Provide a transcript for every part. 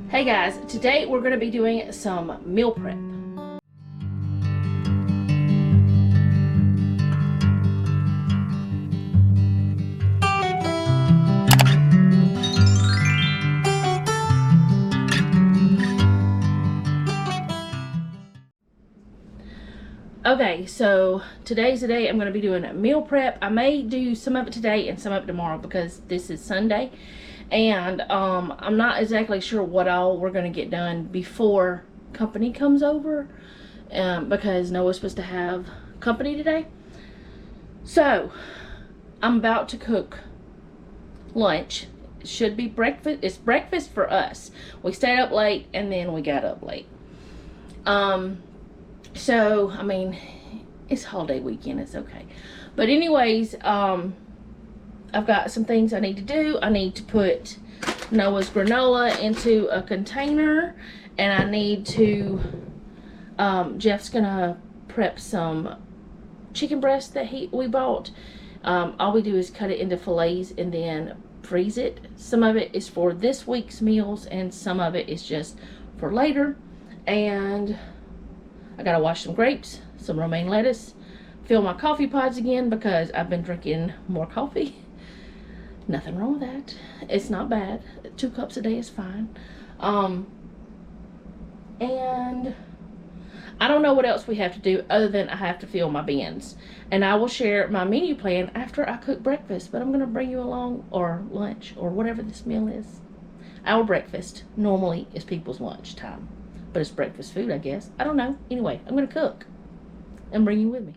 Hey guys, today we're going to be doing some meal prep. Okay, so today's the day I'm going to be doing meal prep. I may do some of it today and some of it tomorrow because this is Sunday. And I'm not exactly sure what all we're going to get done before company comes over. Because Noah's supposed to have company today. So, I'm about to cook lunch. It should be breakfast. It's breakfast for us. We stayed up late and then we got up late. So, I mean, it's holiday weekend, it's okay. But anyways, I've got some things I need to do. I need to put Noah's granola into a container, and I need to, Jeff's gonna prep some chicken breast that we bought. All we do is cut it into fillets and then freeze it. Some of it is for this week's meals and some of it is just for later. And I gotta wash some grapes, some romaine lettuce, fill my coffee pods again because I've been drinking more coffee. Nothing wrong with that. It's not bad. 2 cups a day is fine. And I don't know what else we have to do other than I have to fill my bins. And I will share my menu plan after I cook breakfast. But I'm going to bring you along, or lunch, or whatever this meal is. Our breakfast normally is people's lunch time. But it's breakfast food, I guess. I don't know. Anyway, I'm going to cook and bring you with me.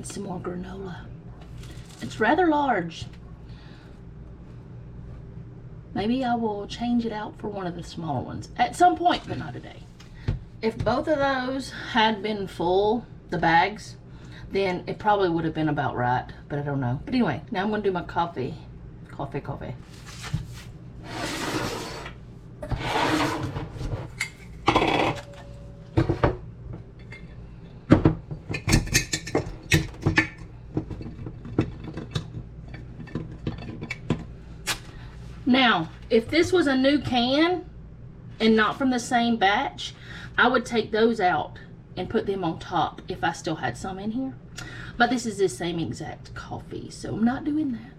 need some more granola. It's rather large. Maybe I will change it out for one of the smaller ones at some point, but not today. If both of those had been full, the bags, then it probably would have been about right, but I don't know. But anyway, now I'm gonna do my coffee. Coffee. Now, if this was a new can and not from the same batch, I would take those out and put them on top if I still had some in here. But this is the same exact coffee, so I'm not doing that.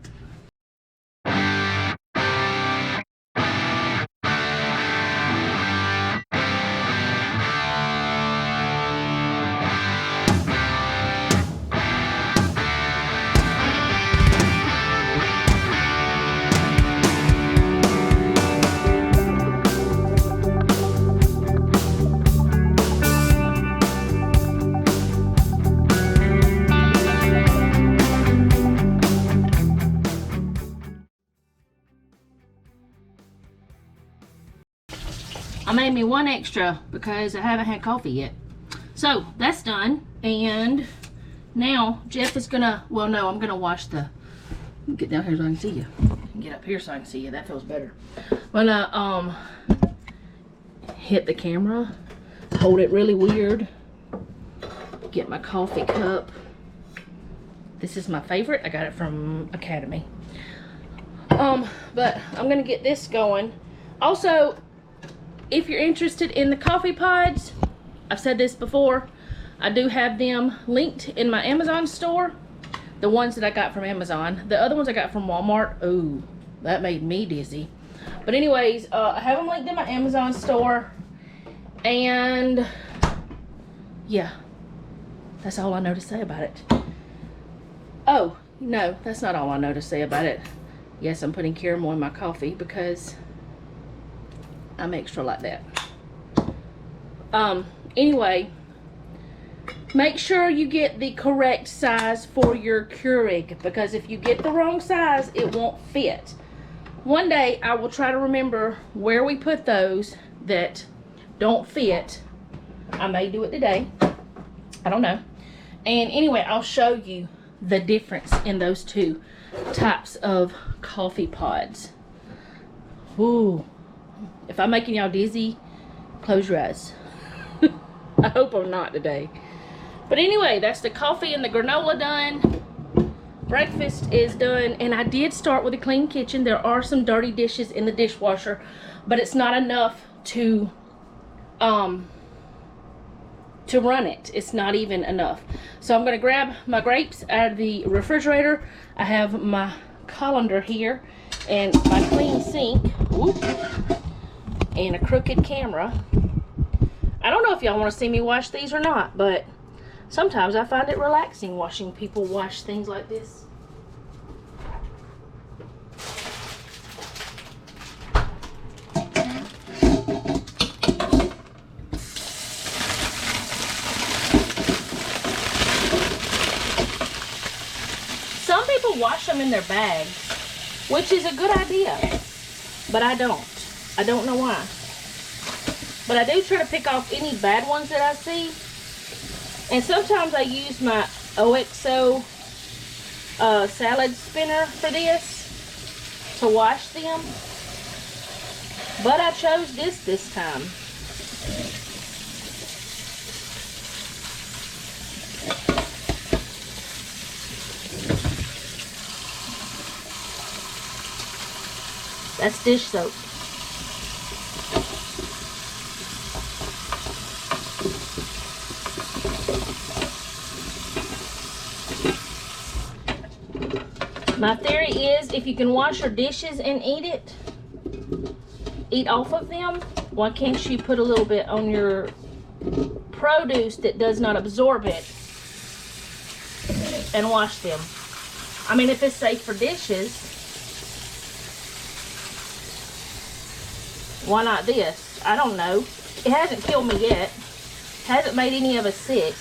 I made me one extra because I haven't had coffee yet. So that's done, and now Jeff is gonna, well no, I'm gonna wash the, get down here so I can see you. Get up here so I can see you, that feels better. When I hit the camera, hold it really weird, get my coffee cup. This is my favorite, I got it from Academy. But I'm gonna get this going. Also, if you're interested in the coffee pods, I've said this before, I do have them linked in my Amazon store. The ones that I got from Amazon. The other ones I got from Walmart, ooh, that made me dizzy. But anyways, I have them linked in my Amazon store. And yeah, that's all I know to say about it. Oh, no, that's not all I know to say about it. Yes, I'm putting caramel in my coffee because I'm extra like that. Anyway, make sure you get the correct size for your Keurig, because if you get the wrong size, it won't fit. One day I will try to remember where we put those that don't fit. I may do it today, I don't know. And anyway, I'll show you the difference in those two types of coffee pods. Ooh. If I'm making y'all dizzy, close your eyes. I hope I'm not today. But anyway, that's the coffee and the granola done. Breakfast is done, and I did start with a clean kitchen. There are some dirty dishes in the dishwasher, but it's not enough to run it. It's not even enough. So I'm gonna grab my grapes out of the refrigerator. I have my colander here and my clean sink. Whoop. And a crooked camera. I don't know if y'all want to see me wash these or not, but sometimes I find it relaxing watching people wash things like this. Some people wash them in their bags, which is a good idea, but I don't. I don't know why. But I do try to pick off any bad ones that I see. And sometimes I use my OXO salad spinner for this, to wash them. But I chose this time. That's dish soap. My theory is, if you can wash your dishes and eat off of them, why can't you put a little bit on your produce that does not absorb it and wash them? I mean, if it's safe for dishes, why not this? I don't know. It hasn't killed me yet. Hasn't made any of us sick.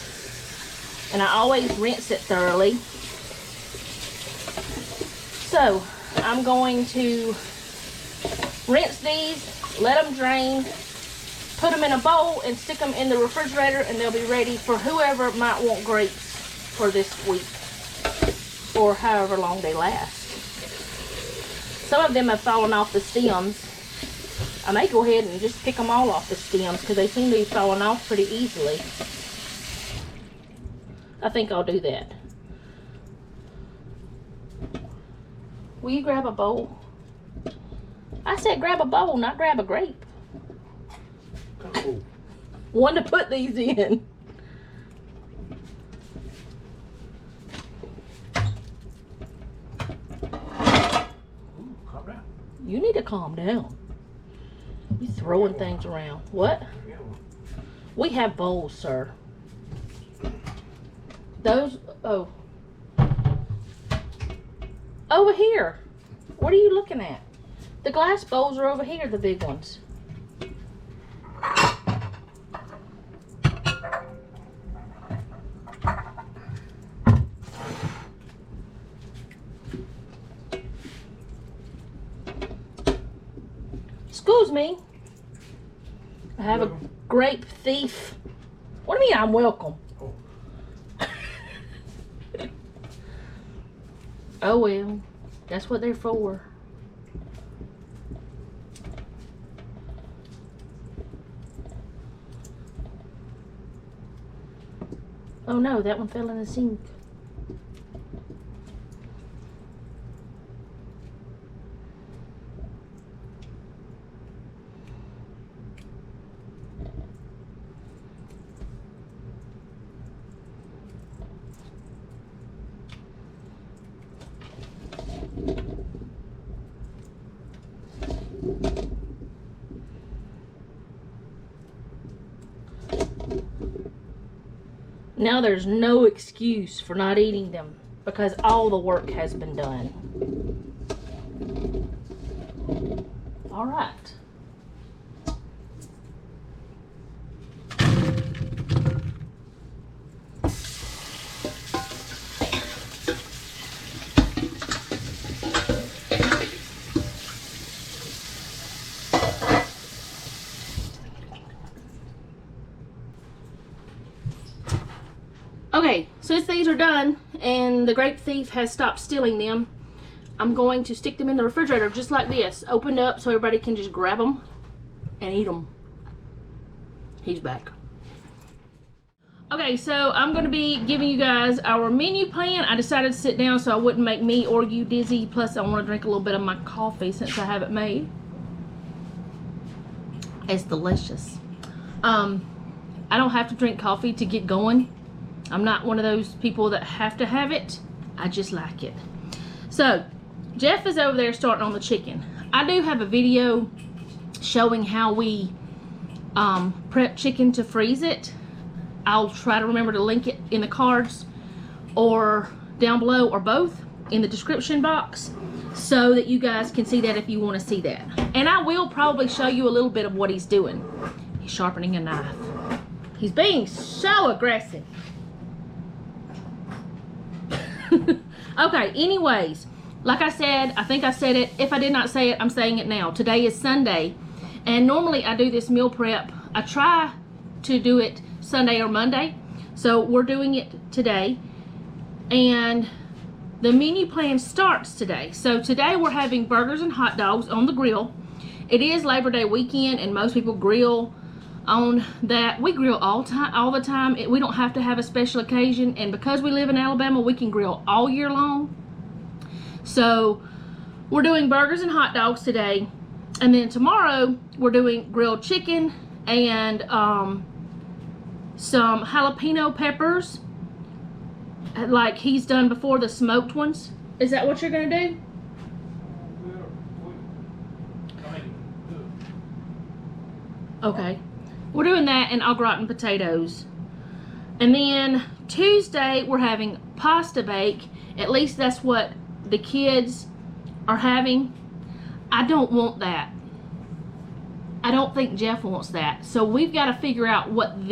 And I always rinse it thoroughly. So I'm going to rinse these, let them drain, put them in a bowl and stick them in the refrigerator, and they'll be ready for whoever might want grapes for this week or however long they last. Some of them have fallen off the stems. I may go ahead and just pick them all off the stems because they seem to be falling off pretty easily. I think I'll do that. Will you grab a bowl? I said grab a bowl, not grab a grape. Oh. One to put these in. You need to calm down. You throwing things around. What? We have bowls, sir. Those, oh. Over here. What are you looking at? The glass bowls are over here, the big ones. Excuse me. I have a grape thief. What do you mean I'm welcome? Oh well, that's what they're for. Oh no, that one fell in the sink. Now there's no excuse for not eating them because all the work has been done. All right. Okay, since these are done and the grape thief has stopped stealing them, I'm going to stick them in the refrigerator just like this, opened up so everybody can just grab them and eat them. He's back. Okay, so I'm going to be giving you guys our menu plan. I decided to sit down so I wouldn't make me or you dizzy, plus I want to drink a little bit of my coffee since I have it made. It's delicious. I don't have to drink coffee to get going. I'm not one of those people that have to have it. I just like it. So, Jeff is over there starting on the chicken. I do have a video showing how we prep chicken to freeze it. I'll try to remember to link it in the cards or down below or both in the description box so that you guys can see that if you want to see that. And I will probably show you a little bit of what he's doing. He's sharpening a knife. He's being so aggressive. Okay, anyways, like I said, I think I said it. If I did not say it, I'm saying it now. Today is Sunday, and normally I do this meal prep. I try to do it Sunday or Monday, so we're doing it today, and the menu plan starts today. So today we're having burgers and hot dogs on the grill. It is Labor Day weekend, and most people grill on that. We grill all the time. We don't have to have a special occasion, and because we live in Alabama, we can grill all year long. So we're doing burgers and hot dogs today, and then tomorrow we're doing grilled chicken and some jalapeno peppers like he's done before, the smoked ones. Is that what you're gonna do? Okay. We're doing that and au gratin potatoes. And then Tuesday we're having pasta bake. At least that's what the kids are having. I don't want that. I don't think Jeff wants that. So we've got to figure out what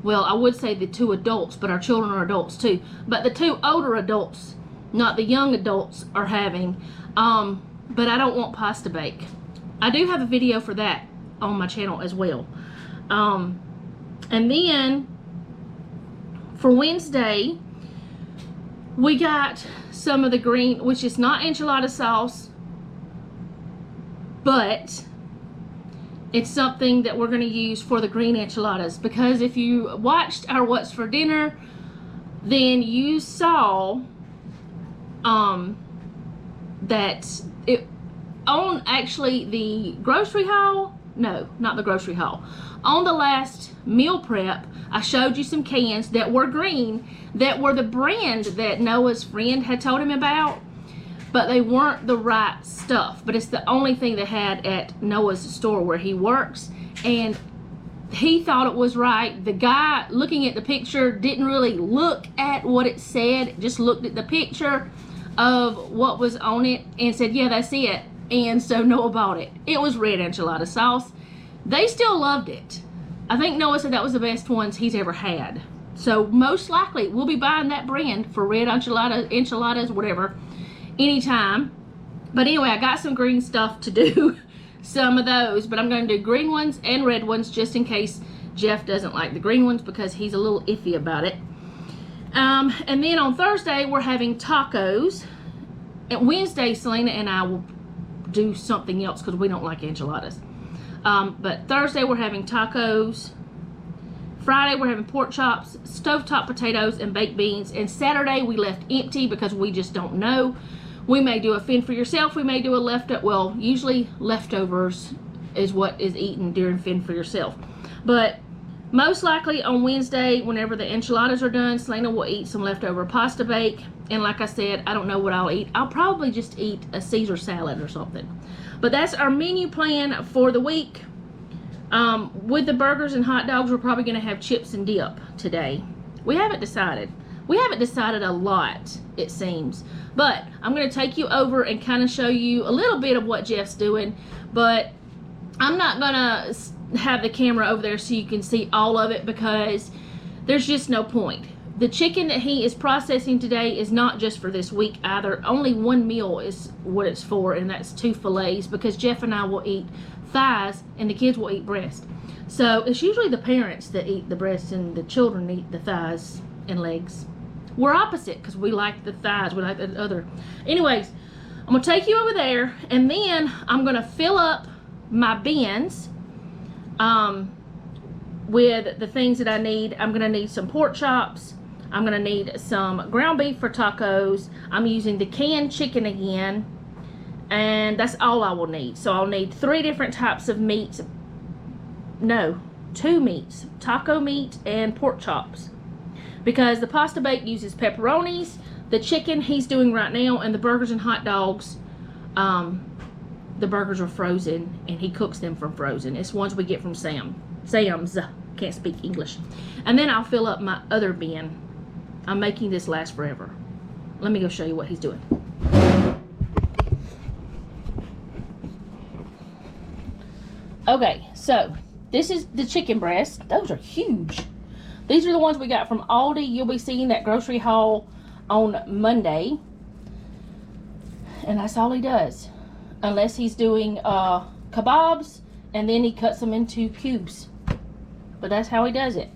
Well, I would say the 2 adults, but our children are adults too. But the 2 older adults, not the young adults, are having. But I don't want pasta bake. I do have a video for that on my channel as well. And then for Wednesday, we got some of the green, which is not enchilada sauce, but it's something that we're going to use for the green enchiladas, because if you watched our What's for Dinner, then you saw that it on actually the grocery haul, no, not the grocery haul, on the last meal prep, I showed you some cans that were green, that were the brand that Noah's friend had told him about, but they weren't the right stuff. But it's the only thing they had at Noah's store where he works, and he thought it was right. The guy looking at the picture didn't really look at what it said, just looked at the picture of what was on it and said, yeah, that's it. And so Noah bought it. It was red enchilada sauce. They still loved it. I think Noah said that was the best ones he's ever had. So most likely we'll be buying that brand for red enchiladas, whatever, anytime. But anyway, I got some green stuff to do, some of those, but I'm going to do green ones and red ones just in case Jeff doesn't like the green ones, because he's a little iffy about it. And then on Thursday, we're having tacos. And Wednesday, Selena and I will do something else because we don't like enchiladas. But Thursday, we're having tacos. Friday, we're having pork chops, stovetop potatoes, and baked beans. And Saturday, we left empty because we just don't know. We may do a fend for yourself. We may do a leftover. Well, usually leftovers is what is eaten during fend for yourself. But most likely on Wednesday, whenever the enchiladas are done, Selena will eat some leftover pasta bake. And like I said, I don't know what I'll eat. I'll probably just eat a Caesar salad or something. But that's our menu plan for the week. With the burgers and hot dogs, we're probably going to have chips and dip today. We haven't decided. We haven't decided a lot, it seems. But I'm going to take you over and kind of show you a little bit of what Jeff's doing. But I'm not going to have the camera over there so you can see all of it, because there's just no point. The chicken that he is processing today is not just for this week either. Only one meal is what it's for, and that's 2 fillets, because Jeff and I will eat thighs and the kids will eat breast. So it's usually the parents that eat the breast and the children eat the thighs and legs. We're opposite because we like the thighs, we like the other. Anyways, I'm gonna take you over there, and then I'm gonna fill up my bins with the things that I need. I'm gonna need some pork chops. I'm gonna need some ground beef for tacos. I'm using the canned chicken again, and that's all I will need. So I'll need 3 different types of meats. No, 2 meats, taco meat and pork chops, because the pasta bake uses pepperonis. The chicken he's doing right now, and the burgers and hot dogs, the burgers are frozen and he cooks them from frozen. It's ones we get from Sam's. Can't speak English. And then I'll fill up my other bin. I'm making this last forever. Let me go show you what he's doing. Okay, so this is the chicken breast. Those are huge. These are the ones we got from Aldi. You'll be seeing that grocery haul on Monday. And that's all he does. Unless he's doing kebabs, and then he cuts them into cubes. But that's how he does it.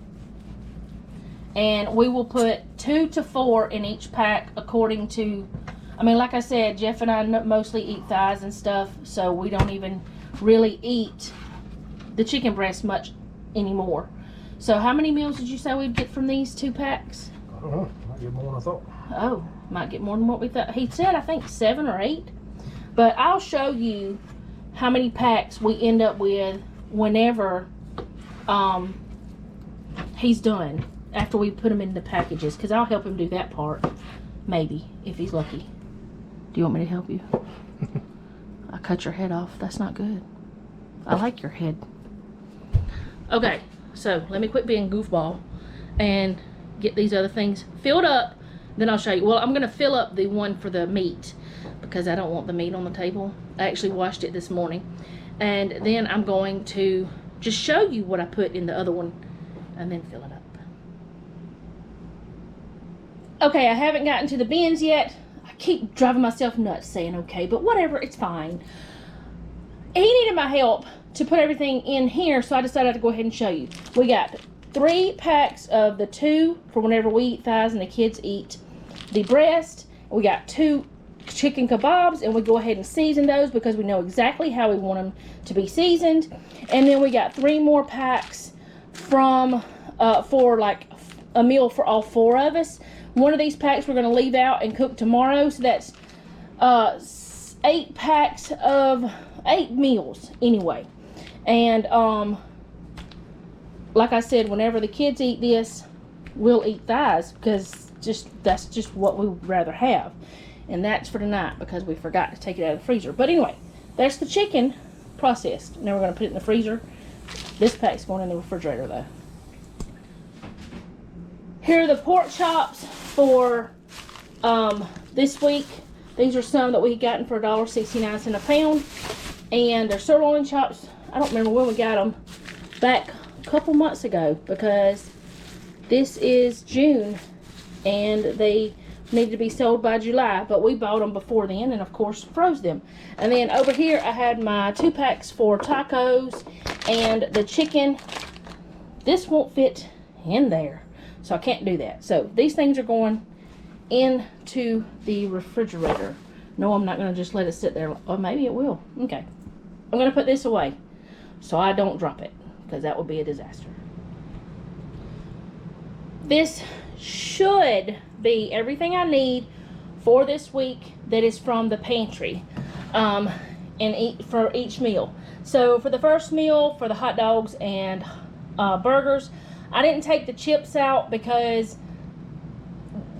And we will put 2 to 4 in each pack according to, I mean, like I said, Jeff and I mostly eat thighs and stuff, so we don't even really eat the chicken breast much anymore. So how many meals did you say we'd get from these 2 packs? I don't know. Might get more than I thought. Oh, might get more than what we thought. He said, I think 7 or 8. But I'll show you how many packs we end up with whenever he's done, after we put them in the packages, because I'll help him do that part, maybe, if he's lucky. Do you want me to help you? I cut your head off. That's not good. I like your head. Okay, so let me quit being goofball and get these other things filled up. Then I'll show you. Well, I'm going to fill up the one for the meat because I don't want the meat on the table. I actually washed it this morning. And then I'm going to just show you what I put in the other one and then fill it up. Okay, I haven't gotten to the bins yet. I keep driving myself nuts saying okay, but whatever, it's fine. He needed my help to put everything in here, so I decided to go ahead and show you. We got 3 packs of the 2 for whenever we eat thighs and the kids eat the breast. We got 2 chicken kebabs, and we go ahead and season those because we know exactly how we want them to be seasoned. And then we got 3 more packs from for like a meal for all 4 of us. One of these packs we're going to leave out and cook tomorrow, so that's 8 packs of 8 meals anyway. And like I said, whenever the kids eat this, we'll eat thighs because that's just what we would rather have. And that's for tonight because we forgot to take it out of the freezer. But anyway, there's the chicken processed. Now we're going to put it in the freezer. This pack's going in the refrigerator though. Here are the pork chops for this week. These are some that we gotten for $1.69 a pound. And they're sirloin chops. I don't remember when we got them, back a couple months ago, because this is June and they need to be sold by July, but we bought them before then and of course froze them. And then over here I had my 2 packs for tacos and the chicken. This won't fit in there, so I can't do that. So these things are going into the refrigerator. No, I'm not going to just let it sit there. Or maybe it will. Okay. I'm going to put this away so I don't drop it, because that would be a disaster. This should be everything I need for this week that is from the pantry for each meal. So for the first meal, for the hot dogs and burgers, I didn't take the chips out because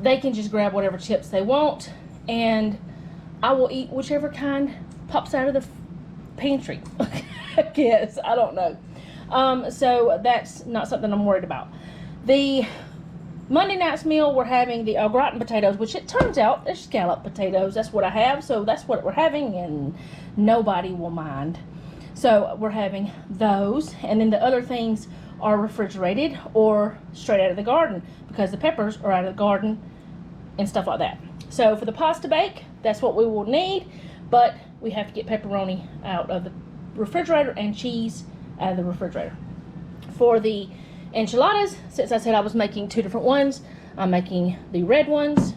they can just grab whatever chips they want, and I will eat whichever kind pops out of the pantry. I guess, I don't know. So that's not something I'm worried about. The Monday night's meal, we're having the au gratin potatoes, which it turns out they're scallop potatoes. That's what I have, so that's what we're having, and nobody will mind. So we're having those, and then the other things are refrigerated or straight out of the garden because the peppers are out of the garden and stuff like that. So for the pasta bake, that's what we will need, but we have to get pepperoni out of the refrigerator and cheese out of the refrigerator. For the enchiladas, since I said I was making 2 different ones, I'm making the red ones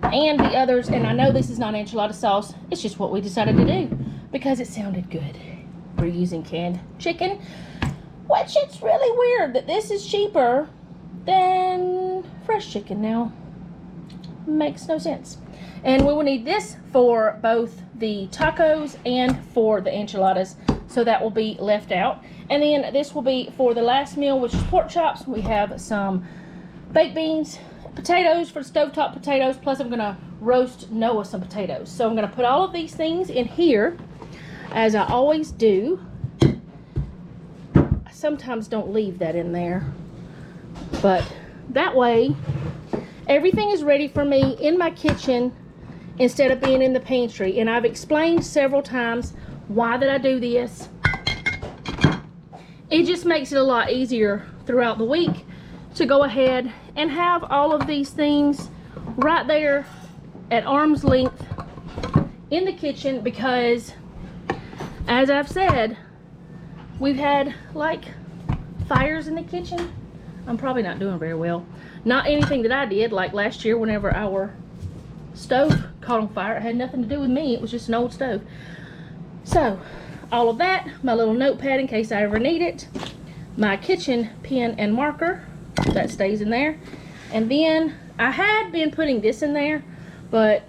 and the others, and I know this is not enchilada sauce, it's just what we decided to do because it sounded good. We're using canned chicken, which it's really weird that this is cheaper than fresh chicken now. Makes no sense. And we will need this for both the tacos and for the enchiladas, so that will be left out. And then this will be for the last meal, which is pork chops. We have some baked beans, potatoes for stovetop potatoes, plus I'm going to roast Noah some potatoes. So I'm going to put all of these things in here, as I always do. I sometimes don't leave that in there, but that way everything is ready for me in my kitchen instead of being in the pantry. And I've explained several times why that I do this. It just makes it a lot easier throughout the week to go ahead and have all of these things right there at arm's length in the kitchen, because as I've said, we've had like fires in the kitchen. I'm probably not doing very well. Not anything that I did, like last year whenever our stove caught on fire. It had nothing to do with me, it was just an old stove. So all of that, my little notepad in case I ever need it, my kitchen pen and marker, that stays in there. And then I had been putting this in there, but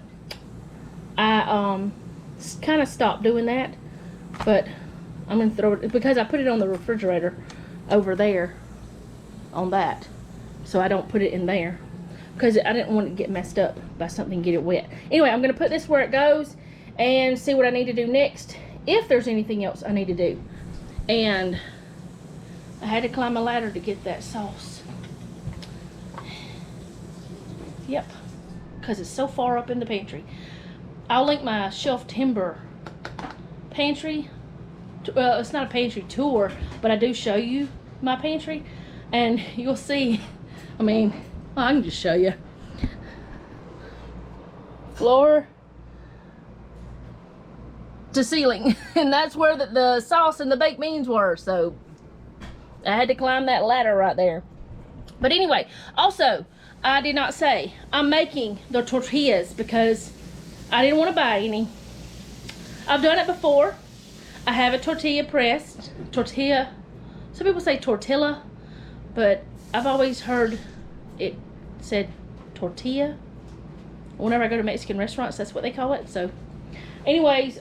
I kind of stopped doing that. But I'm gonna throw it because I put it on the refrigerator over there on that, so I don't put it in there because I didn't want it to get messed up by something, get it wet. Anyway, I'm gonna put this where it goes and see what I need to do next, if there's anything else I need to do. And I had to climb a ladder to get that sauce. Yep, because it's so far up in the pantry. I'll link my shelf timber pantry. Well, it's not a pantry tour, but I do show you my pantry, and you'll see. I mean, well, I can just show you. floor to ceiling. And that's where the sauce and the baked beans were. So I had to climb that ladder right there. But anyway, also, I did not say I'm making the tortillas because I didn't want to buy any. I've done it before. I have a tortilla pressed. Tortilla. Some people say tortilla, but I've always heard it said tortilla. Whenever I go to Mexican restaurants, that's what they call it. So, anyways,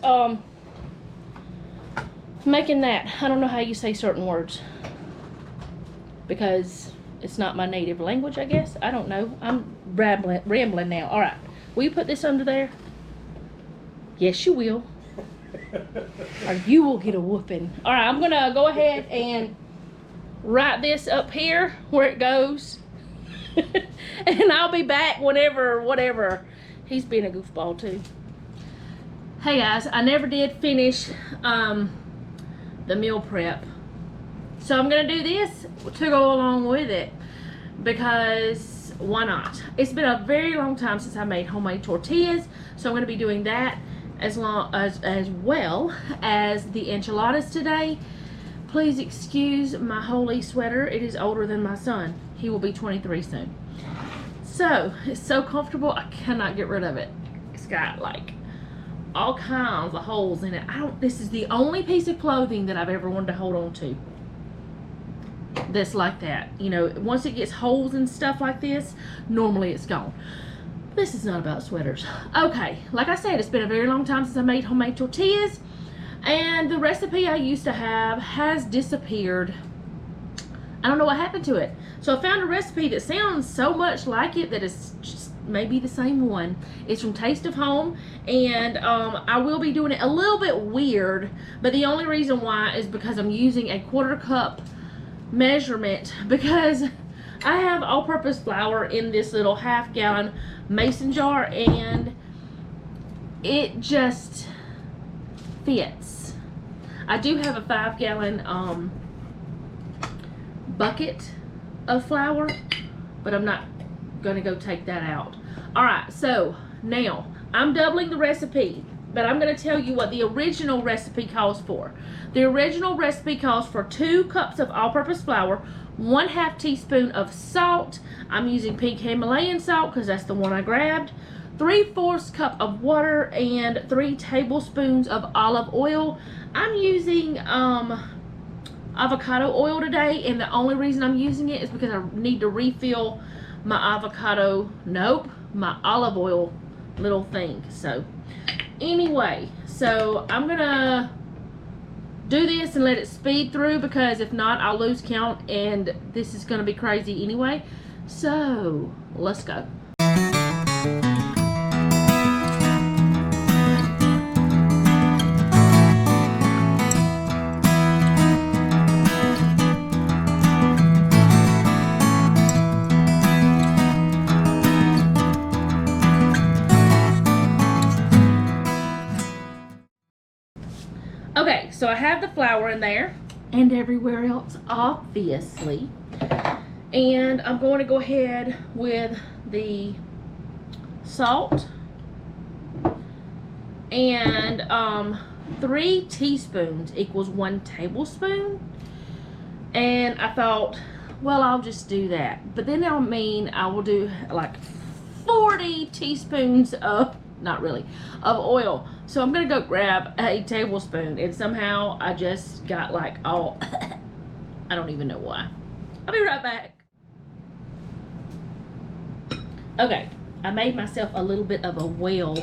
making that. I don't know how you say certain words because it's not my native language, I guess. I don't know. I'm rambling now. All right. Will you put this under there? Yes, you will. Or you will get a whooping. All right, I'm going to go ahead and write this up here where it goes. And I'll be back whenever, whatever. He's being a goofball too. Hey guys, I never did finish the meal prep. So I'm going to do this to go along with it. Because why not? It's been a very long time since I made homemade tortillas. So I'm going to be doing that as well as the enchiladas today. Please excuse my holy sweater. It is older than my son. He will be 23 soon. So it's so comfortable, I cannot get rid of it. It's got like all kinds of holes in it. This is the only piece of clothing that I've ever wanted to hold on to that's like that. You know, once it gets holes and stuff like this, normally it's gone. This is not about sweaters. Okay, like I said, it's been a very long time since I made homemade tortillas. And the recipe I used to have has disappeared. I don't know what happened to it. So I found a recipe that sounds so much like it that it's just maybe the same one. It's from Taste of Home. And I will be doing it a little bit weird. But the only reason why is because I'm using a 1/4 cup measurement. Because I have all-purpose flour in this little 1/2 gallon mason jar, and it just fits. I do have a 5 gallon bucket of flour, but I'm not gonna go take that out. All right, so now I'm doubling the recipe, but I'm gonna tell you what the original recipe calls for. The original recipe calls for 2 cups of all-purpose flour, 1/2 teaspoon of salt. I'm using pink Himalayan salt because that's the one I grabbed. 3/4 cup of water and 3 tablespoons of olive oil. I'm using avocado oil today, and the only reason I'm using it is because I need to refill my my olive oil little thing. So anyway, so I'm gonna do this and let it speed through, because if not I'll lose count and this is gonna be crazy anyway. So let's go. Okay, so I have the flour in there and everywhere else, obviously. And I'm going to go ahead with the salt and 3 teaspoons equals 1 tablespoon. And I thought, well, I'll just do that. But then I will do like 40 teaspoons of, not really, of oil. So I'm gonna go grab a tablespoon, and somehow I just got like all I don't even know why. I'll be right back. Okay, I made myself a little bit of a well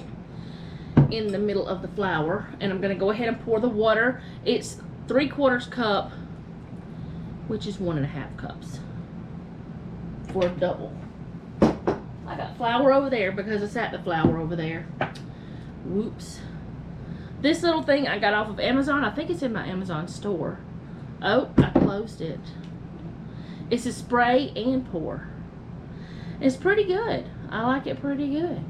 in the middle of the flour, and I'm gonna go ahead and pour the water. It's 3/4 cup, which is 1.5 cups for a double. I got flour over there because I sat the flour over there. Whoops. This little thing I got off of Amazon. I think it's in my Amazon store. Oh, I closed it. It's a spray and pour. It's pretty good. I like it pretty good.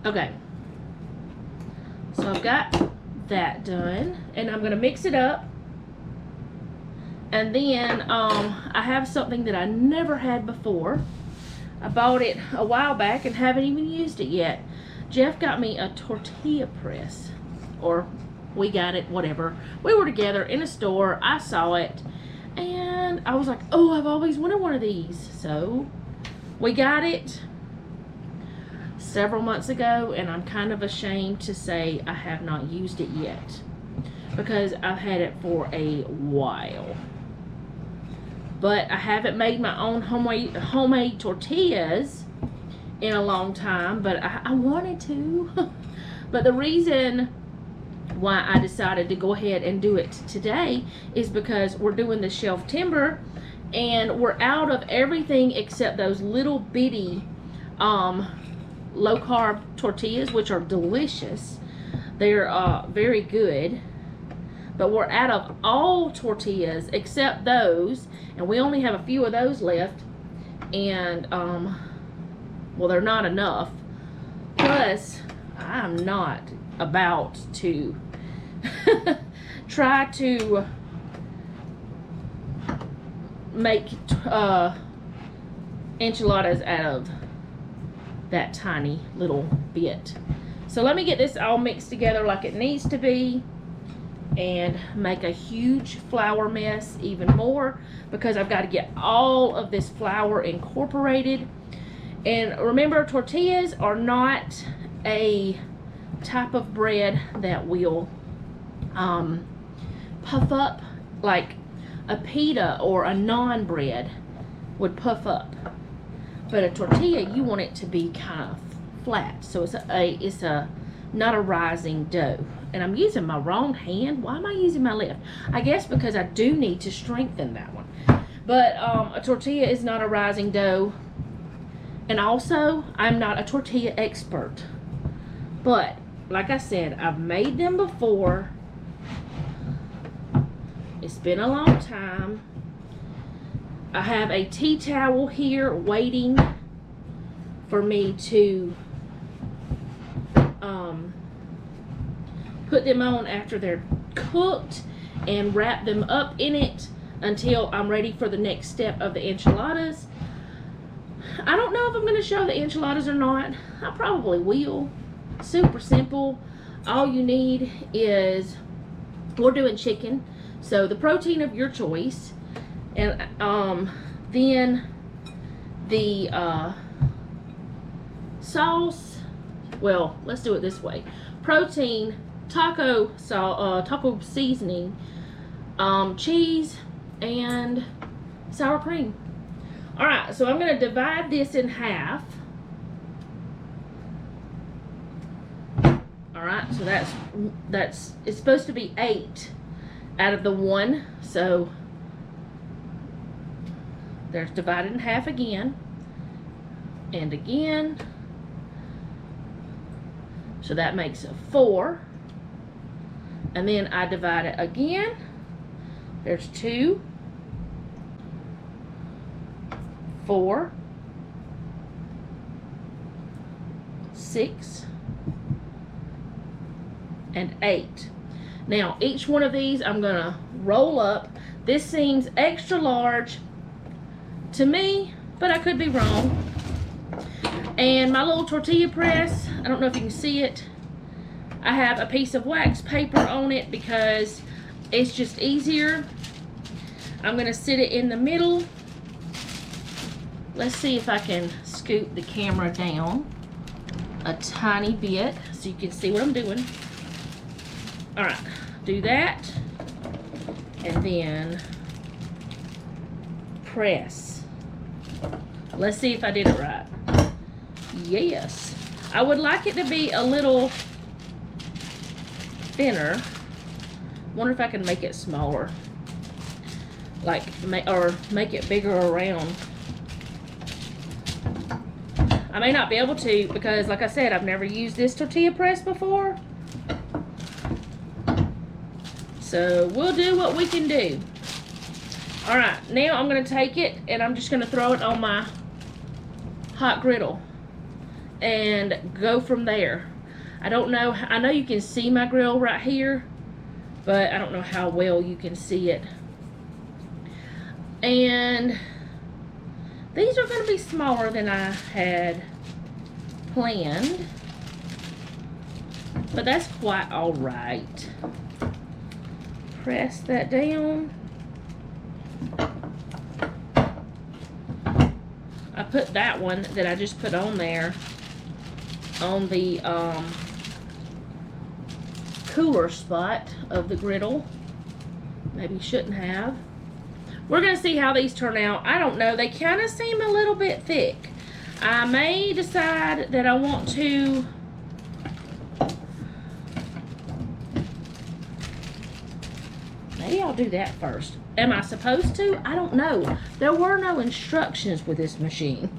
Okay. So I've got that done, and I'm gonna mix it up. And then I have something that I never had before. I bought it a while back and haven't even used it yet. Jeff got me a tortilla press, or we got it, whatever. We were together in a store, I saw it, and I was like, oh, I've always wanted one of these. So we got it several months ago, and I'm kind of ashamed to say I have not used it yet because I've had it for a while. But I haven't made my own homemade tortillas in a long time, but I wanted to. But the reason why I decided to go ahead and do it today is because we're doing the shelf timber, and we're out of everything except those little bitty low carb tortillas, which are delicious. They're very good, but we're out of all tortillas except those, and we only have a few of those left. And well, they're not enough. Plus, I'm not about to try to make enchiladas out of that tiny little bit. So let me get this all mixed together like it needs to be, and make a huge flour mess even more, because I've got to get all of this flour incorporated. And remember, tortillas are not a type of bread that will puff up like a pita or a naan bread would puff up. But a tortilla, you want it to be kind of flat, so it's not a rising dough. And I'm using my wrong hand. Why am I using my left? I guess because I do need to strengthen that one. But a tortilla is not a rising dough. And also, I'm not a tortilla expert. But, like I said, I've made them before. It's been a long time. I have a tea towel here waiting for me to put them on after they're cooked and wrap them up in it until I'm ready for the next step of the enchiladas. I don't know if I'm going to show the enchiladas or not. I probably will. Super simple. All you need is, we're doing chicken, so the protein of your choice, and then the sauce. Well, let's do it this way: protein, taco seasoning, cheese, and sour cream. All right, so I'm going to divide this in half. All right, so it's supposed to be 8 out of the 1, so there's divided in half again and again. So that makes 4. And then I divide it again. There's 2, 4, 6, and 8. Now, each one of these I'm gonna roll up. This seems extra large to me, but I could be wrong. And my little tortilla press, I don't know if you can see it, I have a piece of wax paper on it because it's just easier. I'm gonna sit it in the middle. Let's see if I can scoot the camera down a tiny bit so you can see what I'm doing. All right, do that, and then press. Let's see if I did it right. Yes. I would like it to be a little thinner. Wonder if I can make it smaller, or make it bigger around. I may not be able to because, like I said, I've never used this tortilla press before. So we'll do what we can do. All right, now I'm gonna take it and I'm just gonna throw it on my hot griddle. and go from there. I don't know, I know you can see my grill right here, but I don't know how well you can see it. And these are going to be smaller than I had planned, but that's quite all right. Press that down. I put that one that I just put on there on the cooler spot of the griddle. Maybe shouldn't have. We're going to see how these turn out. I don't know. They kind of seem a little bit thick. I may decide that I want to maybe I'll do that first. Am I supposed to? I don't know. There were no instructions with this machine.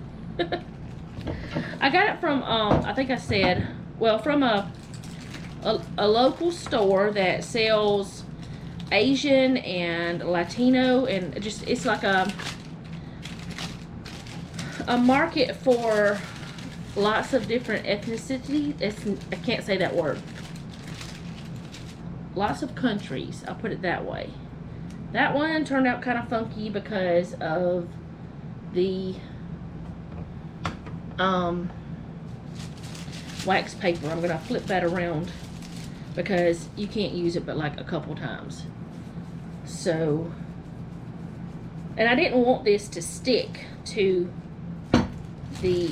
I got it from, I think I said, well, from a local store that sells Asian and Latino, and just, it's like a market for lots of different ethnicity. I can't say that word. Lots of countries, I'll put it that way. That one turned out kind of funky because of the wax paper. I'm gonna flip that around because you can't use it but like a couple times. So, and I didn't want this to stick to the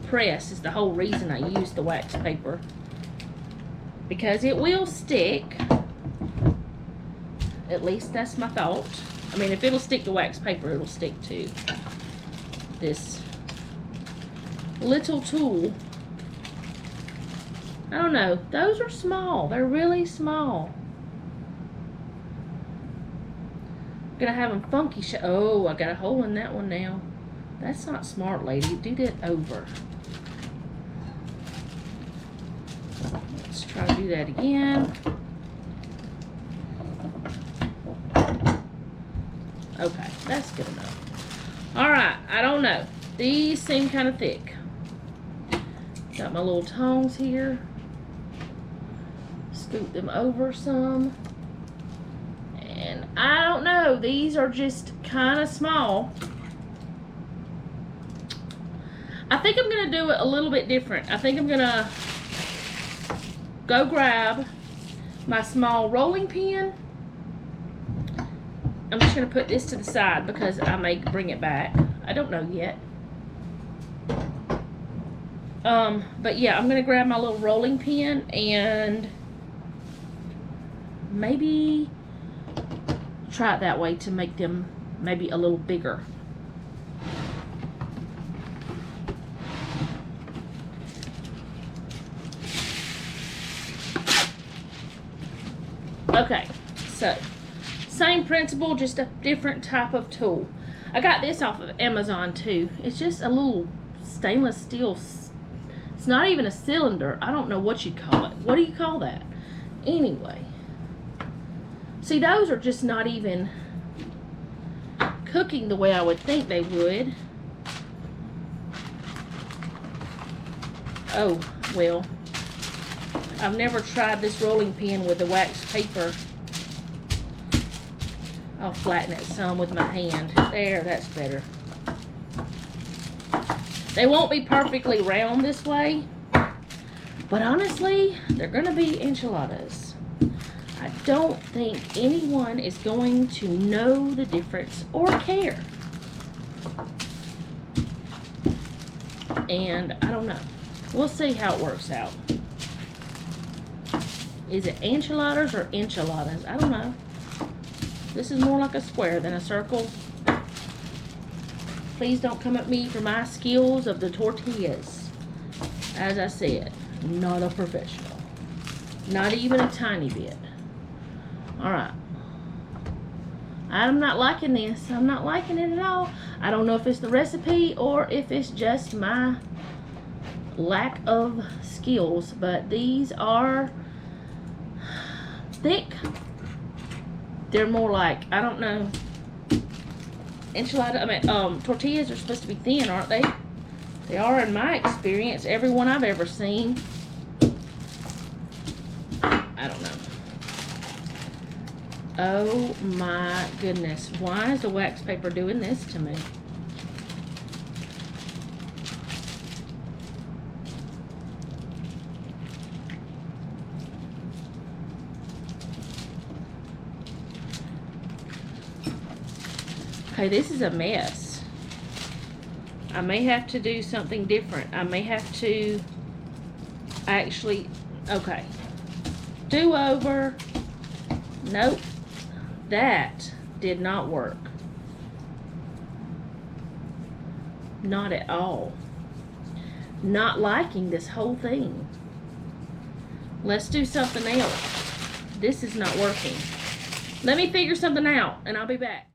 press, is the whole reason I used the wax paper, because it will stick. At least that's my thought. I mean, if it'll stick to wax paper, it'll stick to this little tool. I don't know. Those are small. They're really small. I'm gonna have them funky. Oh, I got a hole in that one now. That's not smart, lady. Do that over. Let's try to do that again. Okay, that's good enough. Alright, I don't know. These seem kind of thick. Got my little tongs here. Scoop them over some. And I don't know. These are just kind of small. I think I'm going to do it a little bit different. I think I'm going to go grab my small rolling pin. I'm just going to put this to the side because I may bring it back. I don't know yet. But yeah, I'm going to grab my little rolling pin and maybe try it that way to make them maybe a little bigger. Okay, so same principle, just a different type of tool. I got this off of Amazon too. It's just a little stainless steel. It's not even a cylinder. I don't know what you'd call it. What do you call that? Anyway. See, those are just not even cooking the way I would think they would. Oh, well. I've never tried this rolling pin with the wax paper. I'll flatten it some with my hand. There, that's better. They won't be perfectly round this way, but honestly, they're gonna be enchiladas. I don't think anyone is going to know the difference or care. And I don't know. We'll see how it works out. Is it enchiladas or enchiladas? I don't know. This is more like a square than a circle. Please don't come at me for my skills of the tortillas. As I said, not a professional. Not even a tiny bit. Alright. I'm not liking this. I'm not liking it at all. I don't know if it's the recipe or if it's just my lack of skills, but these are thick. They're more like, I don't know. Tortillas are supposed to be thin, aren't they? They are, in my experience, every one I've ever seen. I don't know. Oh my goodness. Why is the wax paper doing this to me? Okay, this is a mess. I may have to do something different. I may have to actually, okay. Do over. Nope. That did not work. Not at all. Not liking this whole thing. Let's do something else. This is not working. Let me figure something out and I'll be back.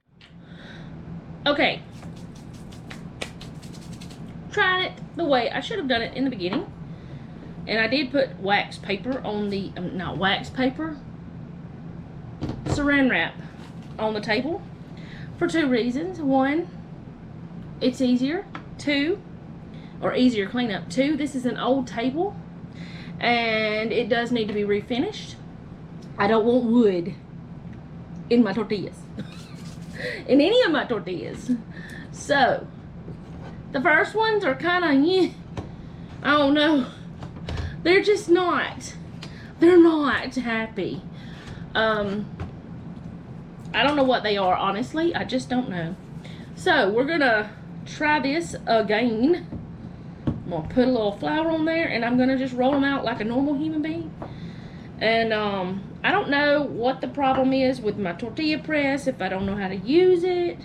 Okay. Tried it the way I should have done it in the beginning. And I did put wax paper on the, not wax paper, saran wrap on the table for two reasons. One, it's easier. Two, or easier cleanup. Two, this is an old table and it does need to be refinished. I don't want wood in my tortillas. In any of my tortillas. So, the first ones are kind of, yeah, I don't know. They're just not. They're not happy. I don't know what they are, honestly. I just don't know. So, we're going to try this again. I'm going to put a little flour on there, and I'm going to just roll them out like a normal human being. And, I don't know what the problem is with my tortilla press, if I don't know how to use it,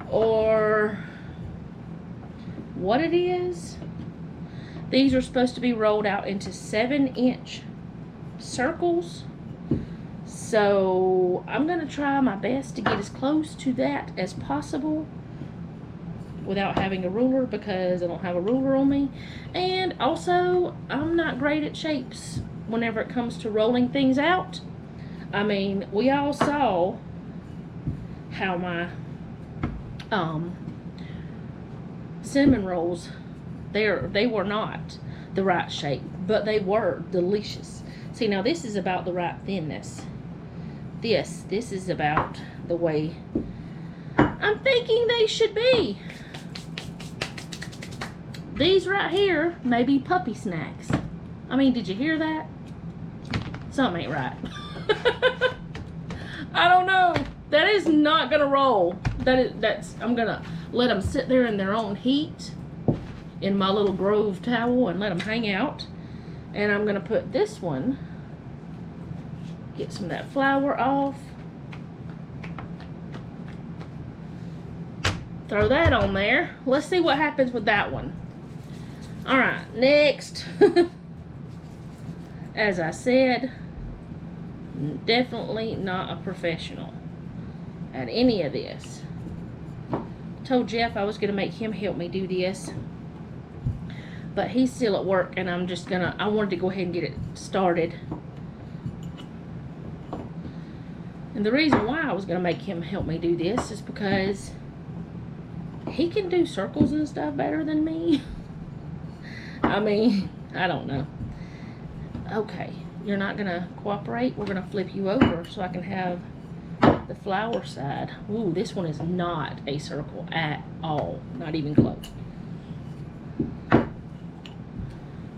or what it is. These are supposed to be rolled out into 7-inch circles. So I'm going to try my best to get as close to that as possible without having a ruler, because I don't have a ruler on me. And also, I'm not great at shapes whenever it comes to rolling things out. I mean, we all saw how my cinnamon rolls, they were not the right shape, but they were delicious. See, now this is about the right thinness. This is about the way I'm thinking they should be. These right here may be puppy snacks. I mean, did you hear that? Something ain't right. I don't know. That is not gonna roll. I'm gonna let them sit there in their own heat in my little Grove towel and let them hang out. And I'm gonna put this one, get some of that flour off, throw that on there. Let's see what happens with that one. All right, next. As I said, definitely not a professional at any of this. Told Jeff I was gonna make him help me do this, but he's still at work, and I wanted to go ahead and get it started. And the reason why I was gonna make him help me do this is because he can do circles and stuff better than me. I mean, I don't know. Okay, you're not gonna cooperate. We're gonna flip you over so I can have the flour side. Ooh, this one is not a circle at all. Not even close.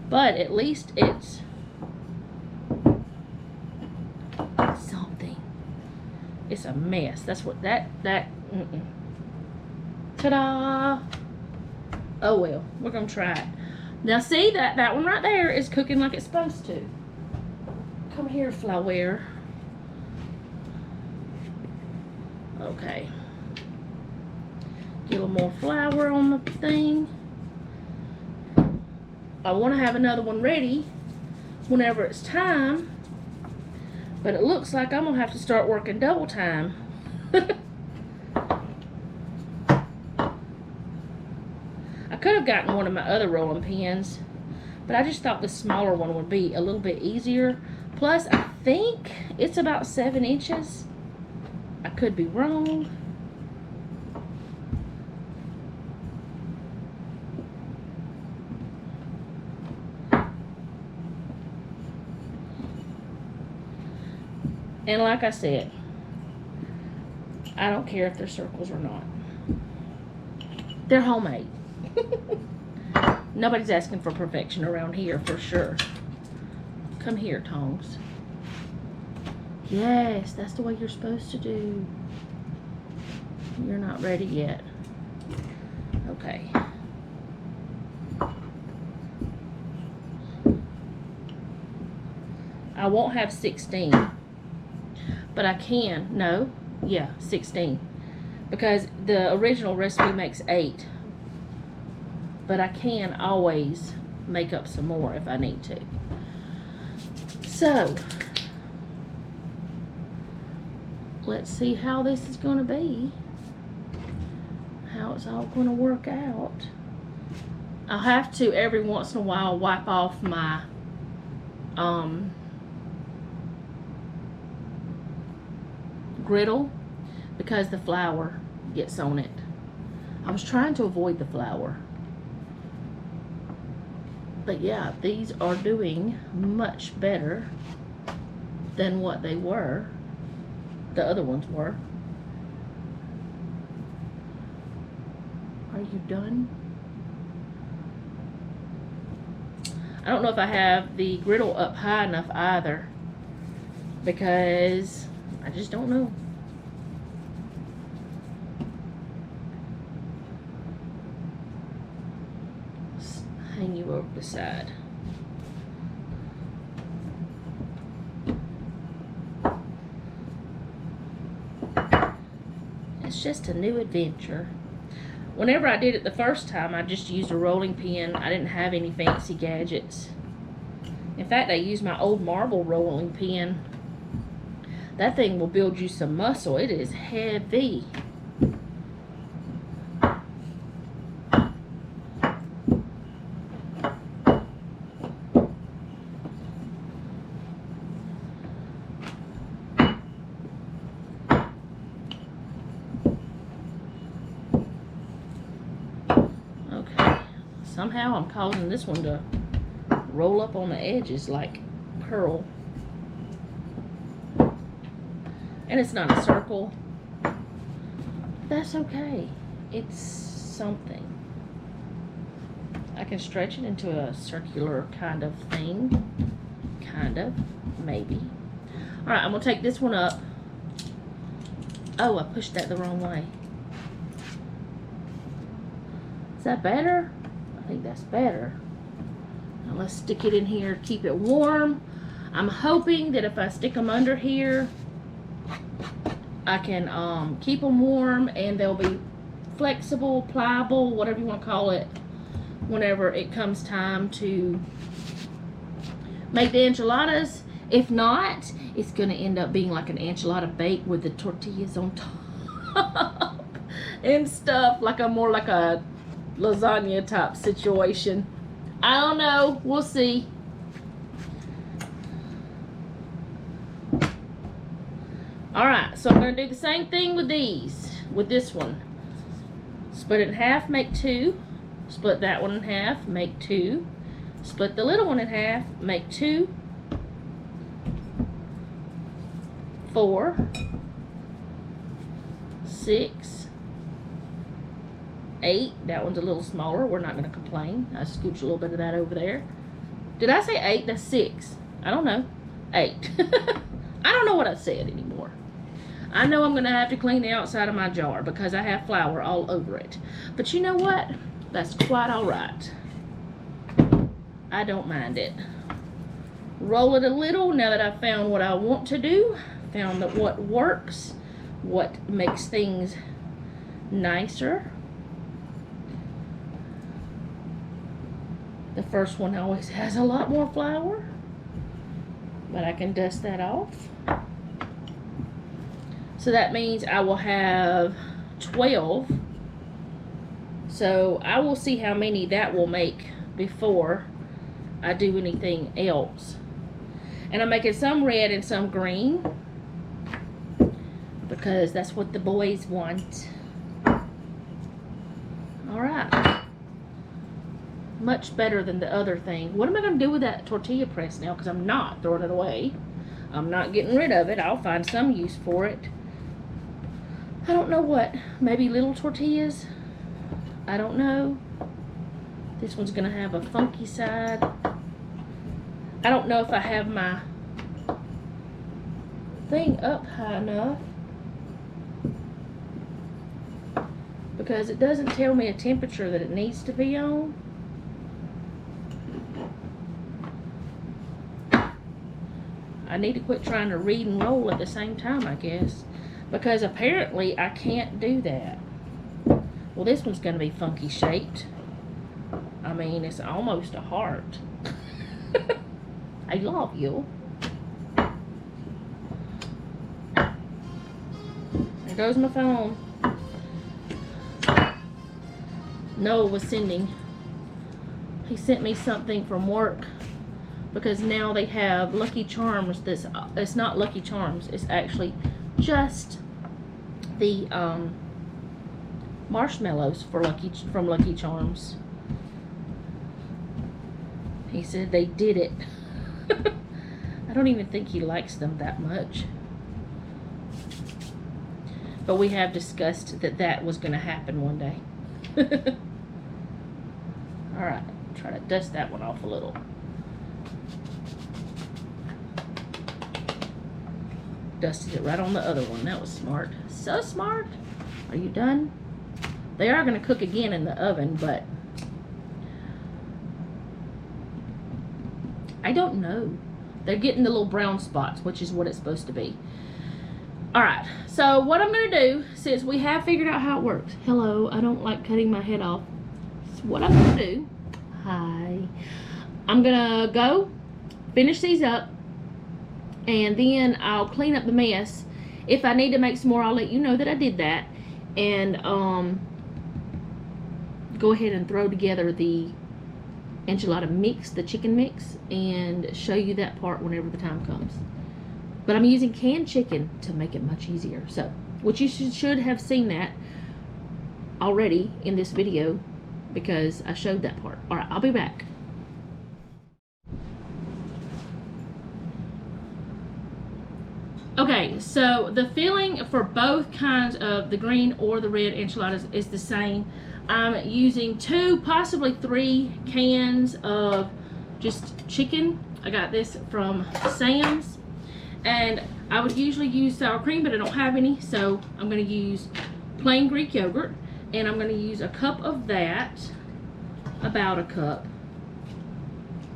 But at least it's something. It's a mess. That's what ta-da! Oh well, we're gonna try it. Now see, that one right there is cooking like it's supposed to. Come here, flour. Okay. Get a little more flour on the thing. I want to have another one ready whenever it's time, but it looks like I'm going to have to start working double time. I could have gotten one of my other rolling pins, but I just thought the smaller one would be a little bit easier. Plus, I think it's about 7 inches. I could be wrong. And like I said, I don't care if they're circles or not. They're homemade. Nobody's asking for perfection around here for sure. Come here, tongs. Yes, that's the way you're supposed to do. You're not ready yet. Okay. I won't have 16. But I can. No. Yeah, 16. Because the original recipe makes 8. But I can always make up some more if I need to. So, let's see how this is going to be. How it's all going to work out. I'll have to every once in a while wipe off my griddle because the flour gets on it. I was trying to avoid the flour. But yeah, these are doing much better than what they were. The other ones were. Are you done? I don't know if I have the griddle up high enough either, because I just don't know. Hang you over the side. It's just a new adventure. Whenever I did it the first time, I just used a rolling pin. I didn't have any fancy gadgets. In fact, I used my old marble rolling pin. That thing will build you some muscle. It is heavy. Somehow I'm causing this one to roll up on the edges like curl. And it's not a circle. That's okay. It's something. I can stretch it into a circular kind of thing. Kind of. Maybe. Alright, I'm going to take this one up. Oh, I pushed that the wrong way. Is that better? I think that's better. Now let's stick it in here, keep it warm. I'm hoping that if I stick them under here, I can keep them warm and they'll be flexible, pliable, whatever you want to call it, whenever it comes time to make the enchiladas. If not, it's going to end up being like an enchilada bake with the tortillas on top and stuff, like more like a lasagna type situation. I don't know. We'll see. Alright, so I'm going to do the same thing with these. With this one. Split it in half, make 2. Split that one in half, make 2. Split the little one in half, make 2. 4. 6. 8. That one's a little smaller. We're not going to complain. I scooch a little bit of that over there. Did I say 8? That's 6. I don't know. 8. I don't know what I said anymore. I know I'm going to have to clean the outside of my jar because I have flour all over it. But you know what? That's quite alright. I don't mind it. Roll it a little now that I've found what I want to do. Found that what works. What makes things nicer. The first one always has a lot more flour, but I can dust that off. So that means I will have 12. So I will see how many that will make before I do anything else. And I'm making some red and some green because that's what the boys want. Alright. Much better than the other thing. What am I going to do with that tortilla press now? Because I'm not throwing it away. I'm not getting rid of it. I'll find some use for it. I don't know what. Maybe little tortillas? I don't know. This one's gonna have a funky side. I don't know if I have my thing up high enough, because it doesn't tell me a temperature that it needs to be on. I need to quit trying to read and roll at the same time, I guess, because apparently I can't do that. Well, this one's going to be funky shaped. I mean, it's almost a heart. I love you. There goes my phone. Noah was sending. He sent me something from work, because now they have Lucky Charms. It's not Lucky Charms. It's actually just the marshmallows from Lucky Charms. He said they did it. I don't even think he likes them that much. But we have discussed that was going to happen one day. Alright, try to dust that one off a little. Dusted it right on the other one. That was smart. So smart. Are you done? They are going to cook again in the oven, but I don't know. They're getting the little brown spots, which is what it's supposed to be. Alright, so what I'm going to do, since we have figured out how it works. Hello, I don't like cutting my head off. So what I'm going to do, hi, I'm going to go finish these up, and then I'll clean up the mess. If I need to make some more, I'll let you know that I did that, and go ahead and throw together the enchilada mix, the chicken mix, and show you that part whenever the time comes. But I'm using canned chicken to make it much easier. So, which you should have seen that already in this video, because I showed that part. Alright, I'll be back. Okay, so the filling for both kinds of the green or the red enchiladas is the same. I'm using 2, possibly 3 cans of just chicken. I got this from Sam's. And I would usually use sour cream, but I don't have any, so I'm going to use plain Greek yogurt. And I'm going to use a cup of that, about a cup,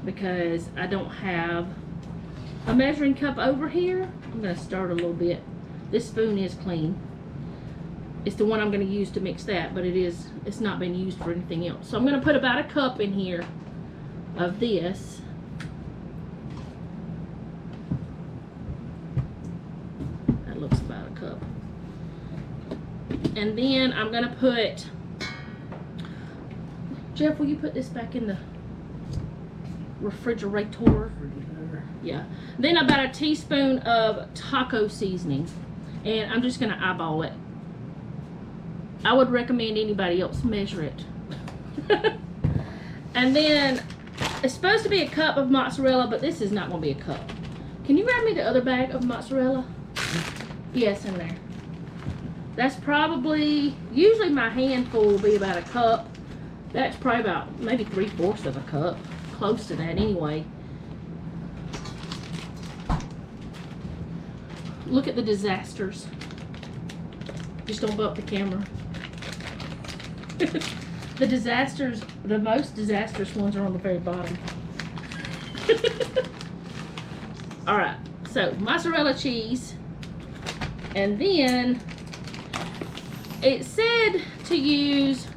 because I don't have a measuring cup over here. I'm going to start a little bit. This spoon is clean. It's the one I'm going to use to mix that, but it's not been used for anything else. So I'm going to put about a cup in here of this. That looks about a cup. And then I'm going to put, Jeff, will you put this back in the refrigerator? Yeah. Then about a teaspoon of taco seasoning. And I'm just going to eyeball it. I would recommend anybody else measure it. And then it's supposed to be a cup of mozzarella, but this is not going to be a cup. Can you grab me the other bag of mozzarella? Yes, in there. That's probably, usually my handful will be about a cup. That's probably about maybe 3/4 of a cup. Close to that anyway. Look at the disasters. Just don't bump the camera. The disasters, the most disastrous ones are on the very bottom. Alright, so mozzarella cheese. And then it said to use,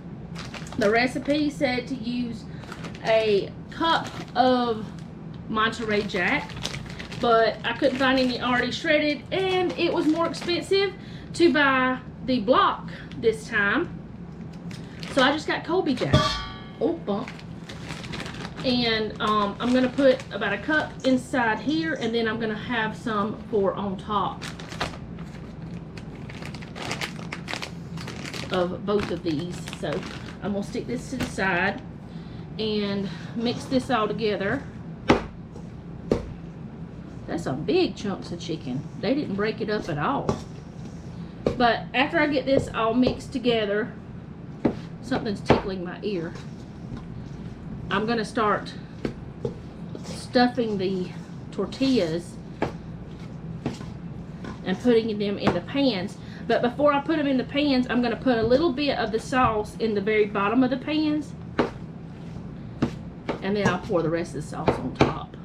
the recipe said to use a cup of Monterey Jack, but I couldn't find any already shredded, and it was more expensive to buy the block this time. So I just got Colby Jack. Oh, bump. And I'm going to put about a cup inside here, and then I'm going to have some for on top of both of these. So I'm going to stick this to the side and mix this all together. That's some big chunks of chicken. They didn't break it up at all. But after I get this all mixed together, something's tickling my ear. I'm gonna start stuffing the tortillas and putting them in the pans. But before I put them in the pans, I'm gonna put a little bit of the sauce in the very bottom of the pans. And then I'll pour the rest of the sauce on top.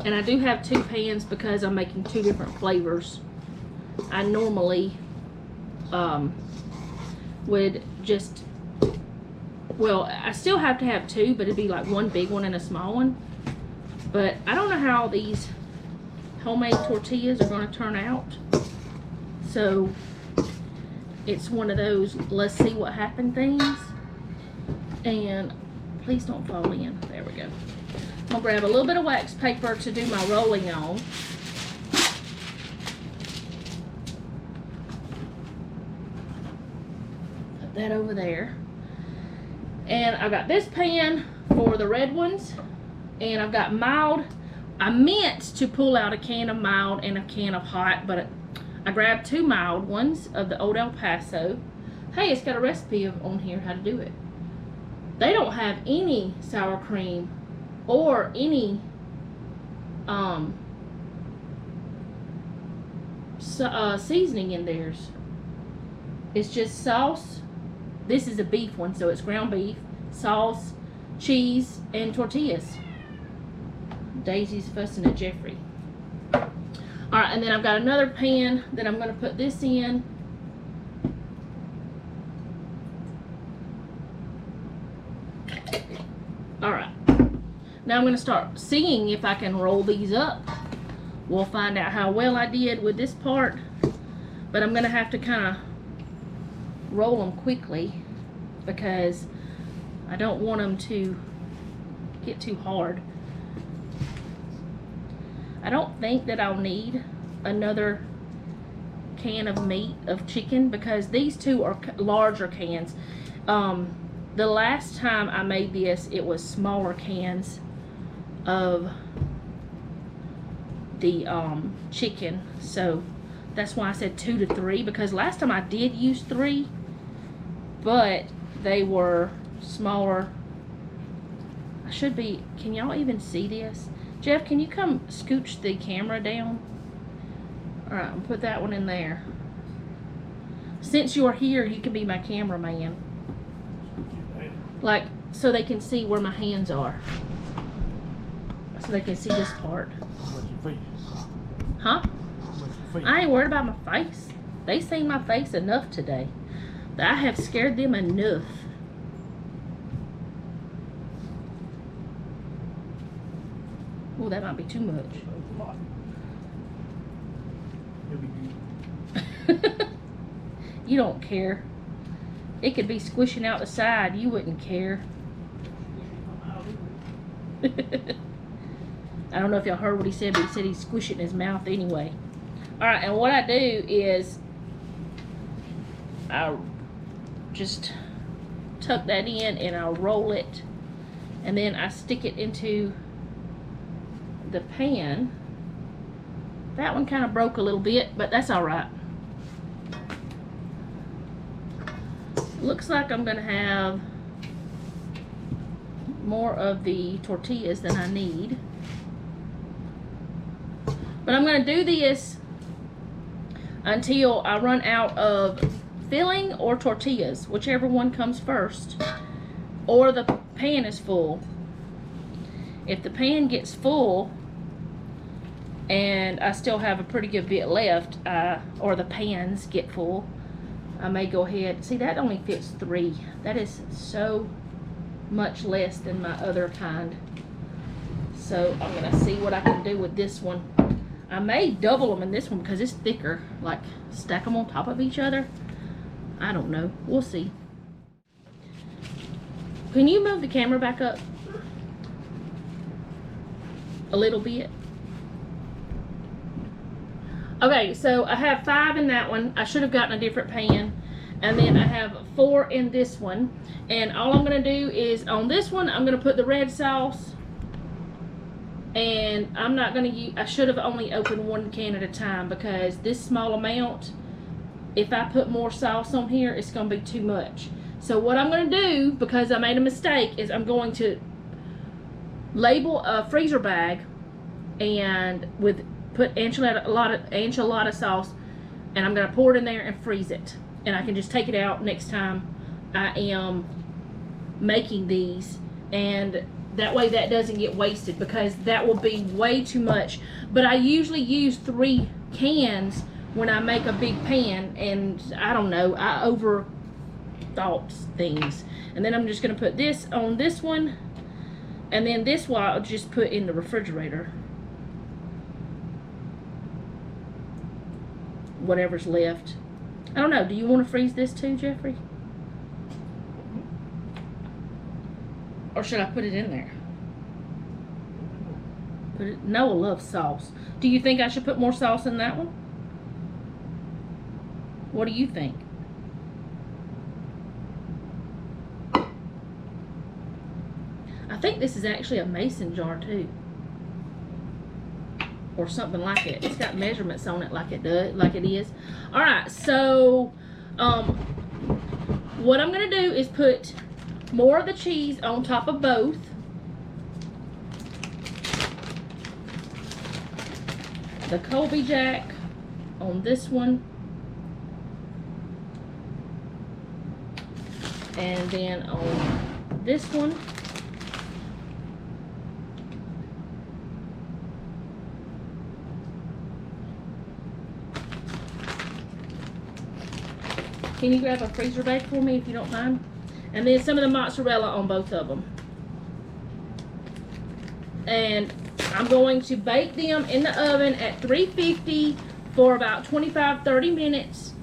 And I do have 2 pans because I'm making 2 different flavors. I normally would just, well, I still have to have 2, but it'd be like 1 big one and a small one. But I don't know how these homemade tortillas are going to turn out. So it's one of those let's see what happened things. And please don't fall in. There we go. I'm gonna grab a little bit of wax paper to do my rolling on. Put that over there. And I've got this pan for the red ones. And I've got mild. I meant to pull out a can of mild and a can of hot, but I grabbed 2 mild ones of the Old El Paso. Hey, it's got a recipe on here how to do it. They don't have any sour cream or any seasoning in theirs. It's just sauce. This is a beef one, so it's ground beef, sauce, cheese, and tortillas. Daisy's fussing at Jeffrey. Alright, and then I've got another pan that I'm going to put this in. Alright, now I'm going to start seeing if I can roll these up. We'll find out how well I did with this part, but I'm going to have to kind of roll them quickly because I don't want them to get too hard. I don't think that I'll need another can of meat, of chicken, because these 2 are larger cans. The last time I made this, it was smaller cans of the chicken. So that's why I said 2 to 3, because last time I did use 3, but they were smaller. I should be, can y'all even see this? Jeff, can you come scooch the camera down? Alright, I'll put that one in there. Since you're here, you can be my cameraman. Like, so they can see where my hands are. So they can see this part. Huh? I ain't worried about my face. They seen my face enough today. I have scared them enough. Oh, that might be too much. You don't care. It could be squishing out the side. You wouldn't care. I don't know if y'all heard what he said, but he said he'd squish it in his mouth anyway. Alright, and what I do is I'll just tuck that in and I'll roll it. And then I stick it into the pan. That one kind of broke a little bit, but that's alright. Looks like I'm going to have more of the tortillas than I need. But I'm going to do this until I run out of filling or tortillas, whichever one comes first, or the pan is full. If the pan gets full and I still have a pretty good bit left, or the pans get full, I may go ahead. See, that only fits 3. That is so much less than my other kind. So I'm going to see what I can do with this one. I may double them in this one because it's thicker. Like, stack them on top of each other. I don't know. We'll see. Can you move the camera back up a little bit? Okay, so I have 5 in that one. I should have gotten a different pan. And then I have 4 in this one. And all I'm going to do is, on this one, I'm going to put the red sauce. And I'm not going to use, I should have only opened one can at a time, because this small amount, if I put more sauce on here, it's going to be too much. So what I'm going to do, because I made a mistake, is I'm going to label a freezer bag and put a lot of enchilada sauce, and I'm going to pour it in there and freeze it. And I can just take it out next time I am making these, and that way that doesn't get wasted, because that will be way too much. But I usually use 3 cans when I make a big pan, and I don't know, I overthought things. And then I'm just going to put this on this one, and then this one I'll just put in the refrigerator. Whatever's left. I don't know, do you want to freeze this too, Jeffrey? Or should I put it in there? Noah loves sauce. Do you think I should put more sauce in that one? What do you think? I think this is actually a mason jar too, or something like it. It's got measurements on it, like it is. All right, so what I'm gonna do is put more of the cheese on top of both. The Colby Jack on this one, and then on this one. Can you grab a freezer bag for me if you don't mind? And then some of the mozzarella on both of them. And I'm going to bake them in the oven at 350 for about 25-30 minutes.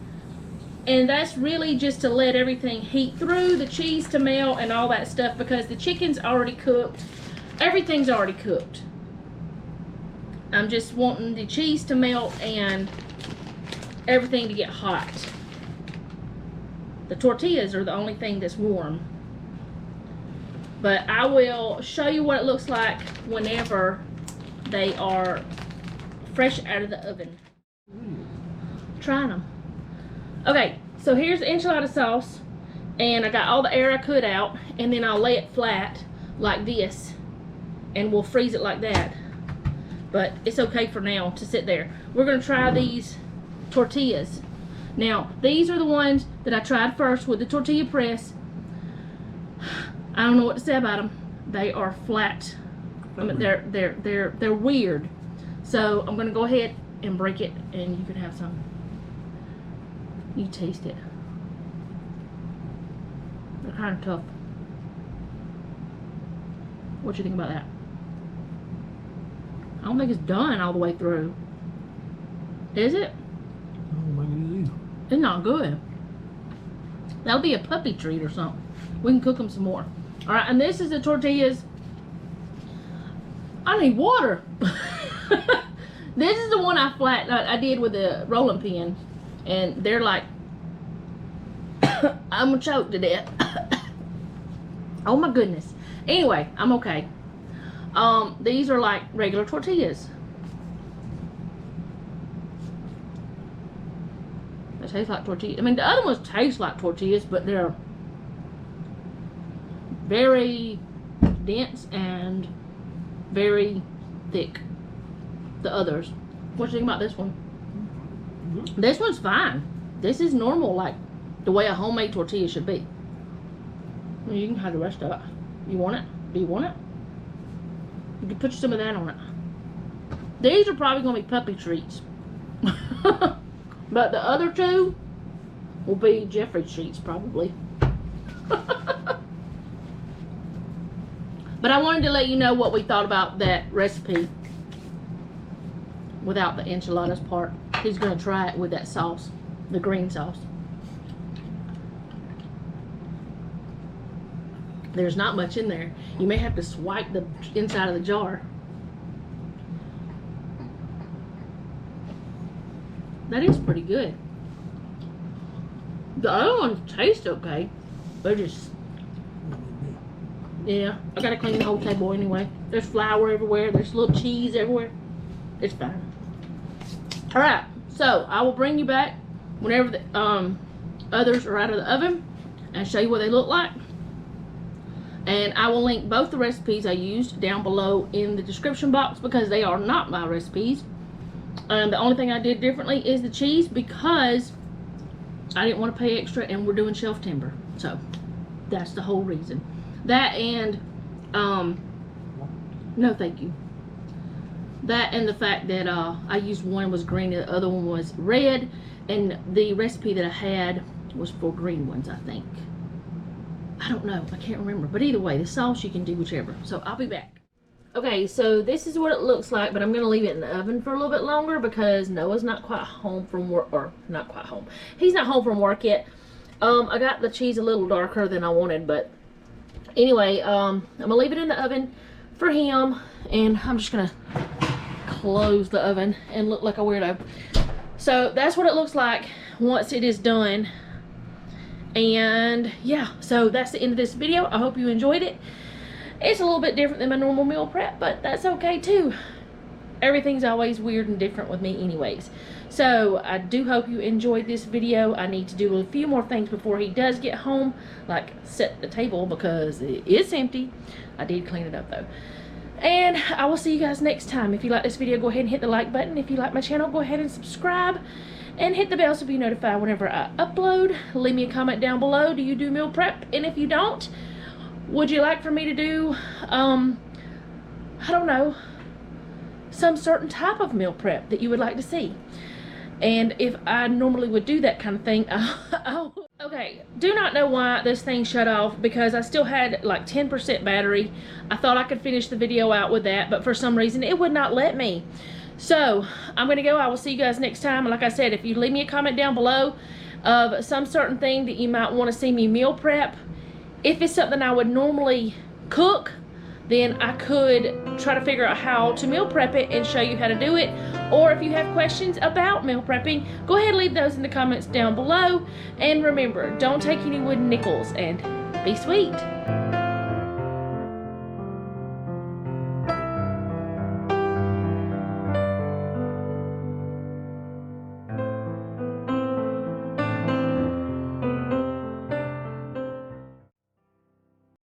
And that's really just to let everything heat through, the cheese to melt and all that stuff, because the chicken's already cooked. Everything's already cooked. I'm just wanting the cheese to melt and everything to get hot. The tortillas are the only thing that's warm. But I will show you what it looks like whenever they are fresh out of the oven. Trying them. Okay, so here's the enchilada sauce. And I got all the air I could out. And then I'll lay it flat like this. And we'll freeze it like that. But it's okay for now to sit there. We're going to try these tortillas. Now, these are the ones that I tried first with the tortilla press. I don't know what to say about them. They are flat. I mean, they're weird. So I'm gonna go ahead and break it, and you can have some. You taste it. They're kind of tough. What you think about that? I don't think it's done all the way through. Is it? I don't think it is either. It's not good. That'll be a puppy treat or something. We can cook them some more. All right, and this is the tortillas. I need water. This is the one I did with the rolling pin, and they're like, I'm gonna choke to death. Oh my goodness. Anyway, I'm okay. These are like regular tortillas. They taste like tortillas. I mean, the other ones taste like tortillas, but they're very dense and very thick. The others. What do you think about this one? Mm-hmm. This one's fine. This is normal, like the way a homemade tortilla should be. Well, you can have the rest of it. You want it? Do you want it? You can put some of that on it. These are probably going to be puppy treats. But the other two will be Jeffrey treats, probably. But I wanted to let you know what we thought about that recipe without the enchiladas part. He's going to try it with that sauce, the green sauce. There's not much in there. You may have to swipe the inside of the jar. That is pretty good. The other ones taste okay. They're just Yeah, I gotta clean the whole table anyway. There's flour everywhere. There's little cheese everywhere. It's fine. Alright, so I will bring you back whenever the others are out of the oven and show you what they look like. And I will link both the recipes I used down below in the description box because they are not my recipes. The only thing I did differently is the cheese because I didn't want to pay extra and we're doing shelf timber. So that's the whole reason. That and no thank you. That and the fact that I used one was green and the other one was red, and the recipe that I had was for green ones, I think. I don't know, I can't remember, but either way, the sauce you can do whichever. So I'll be back. Okay, so this is what it looks like, but I'm gonna leave it in the oven for a little bit longer because Noah's not quite home from work, or not quite home. He's not home from work yet. I got the cheese a little darker than I wanted, but anyway, I'm gonna leave it in the oven for him, and I'm just gonna close the oven and look like a weirdo. So that's what it looks like once it is done. And yeah, so that's the end of this video. I hope you enjoyed it. It's a little bit different than my normal meal prep, but that's okay too. Everything's always weird and different with me anyways. So I do hope you enjoyed this video. I need to do a few more things before he does get home, like set the table because it is empty. I did clean it up though. And I will see you guys next time. If you like this video, go ahead and hit the like button. If you like my channel, go ahead and subscribe. And hit the bell so be notified whenever I upload. Leave me a comment down below. Do you do meal prep? And if you don't, would you like for me to do, I don't know, some certain type of meal prep that you would like to see? And if I normally would do that kind of thing, okay, do not know why this thing shut off because I still had like 10% battery. I thought I could finish the video out with that, but for some reason it would not let me. So I'm gonna go. I will see you guys next time. Like I said, if you leave me a comment down below of some certain thing that you might want to see me meal prep, if it's something I would normally cook, then I could try to figure out how to meal prep it and show you how to do it. Or if you have questions about meal prepping, go ahead and leave those in the comments down below. And remember, don't take any wooden nickels and be sweet.